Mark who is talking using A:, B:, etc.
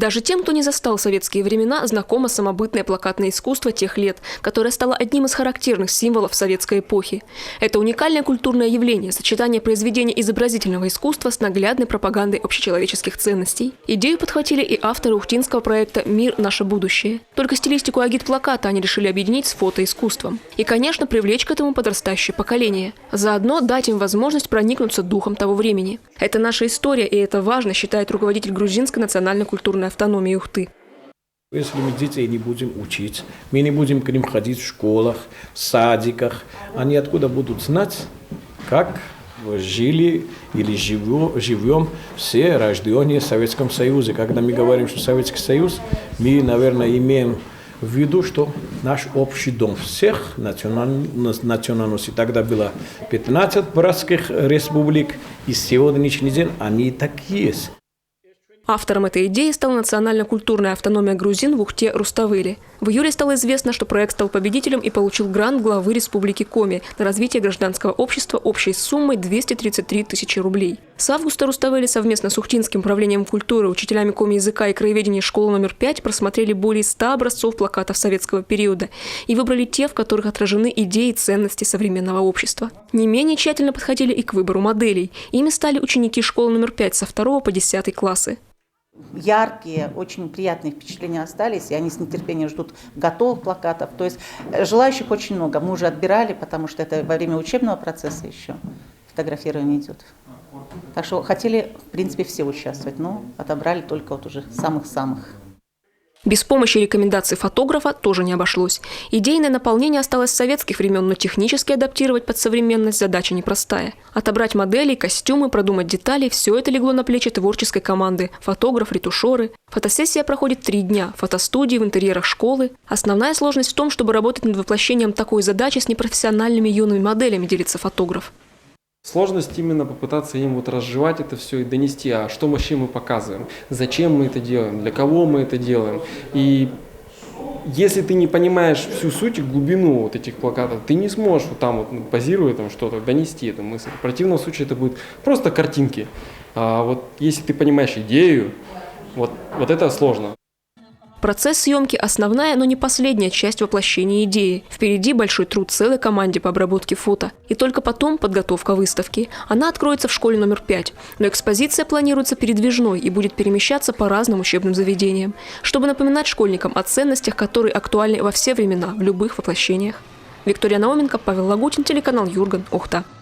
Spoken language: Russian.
A: Даже тем, кто не застал советские времена, знакомо самобытное плакатное искусство тех лет, которое стало одним из характерных символов советской эпохи. Это уникальное культурное явление – сочетание произведения изобразительного искусства с наглядной пропагандой общечеловеческих ценностей. Идею подхватили и авторы ухтинского проекта «Мир. Наше будущее». Только стилистику агитплаката они решили объединить с фотоискусством. И, конечно, привлечь к этому подрастающее поколение. Заодно дать им возможность проникнуться духом того времени. Это наша история, и это важно, считает руководитель грузинской национально-культурной автономии Ухты.
B: Если мы детей не будем учить, мы не будем к ним ходить в школах, в садиках, они откуда будут знать, как жили или живем все рожденные в Советском Союзе. Когда мы говорим, что Советский Союз, мы, наверное, имеем в виду, что наш общий дом всех национальностей. Тогда было 15 братских республик, и сегодняшний день они так есть.
A: Автором этой идеи стала национально-культурная автономия грузин в Ухте Руставели. В июле стало известно, что проект стал победителем и получил грант главы Республики Коми на развитие гражданского общества общей суммой 233 тысячи рублей. С августа Руставели совместно с Ухтинским управлением культуры, учителями коми-языка и краеведения школы номер 5 просмотрели более 100 образцов плакатов советского периода и выбрали те, в которых отражены идеи и ценности современного общества. Не менее тщательно подходили и к выбору моделей. Ими стали ученики школы номер 5 со 2 по 10 классы.
C: Яркие, очень приятные впечатления остались, и они с нетерпением ждут готовых плакатов. То есть желающих очень много. Мы уже отбирали, потому что это во время учебного процесса еще фотографирование идет. Так что хотели, в принципе, все участвовать, но отобрали только вот уже самых-самых.
A: Без помощи и рекомендаций фотографа тоже не обошлось. Идейное наполнение осталось с советских времен, но технически адаптировать под современность задача непростая. Отобрать модели, костюмы, продумать детали – все это легло на плечи творческой команды – фотограф, ретушеры. Фотосессия проходит 3 дня, фотостудии в интерьерах школы. Основная сложность в том, чтобы работать над воплощением такой задачи с непрофессиональными юными моделями, делится фотограф.
D: Сложность именно попытаться им вот разжевать это все и донести, а что вообще мы показываем, зачем мы это делаем, для кого мы это делаем. И если ты не понимаешь всю суть и глубину вот этих плакатов, ты не сможешь вот там вот позируя там что-то донести эту мысль. В противном случае это будет просто картинки. А вот если ты понимаешь идею, вот это сложно.
A: Процесс съемки – основная, но не последняя часть воплощения идеи. Впереди большой труд целой команде по обработке фото. И только потом подготовка выставки. Она откроется в школе номер 5. Но экспозиция планируется передвижной и будет перемещаться по разным учебным заведениям, чтобы напоминать школьникам о ценностях, которые актуальны во все времена, в любых воплощениях. Виктория Науменко, Павел Лагутин, телеканал Юрган, Ухта.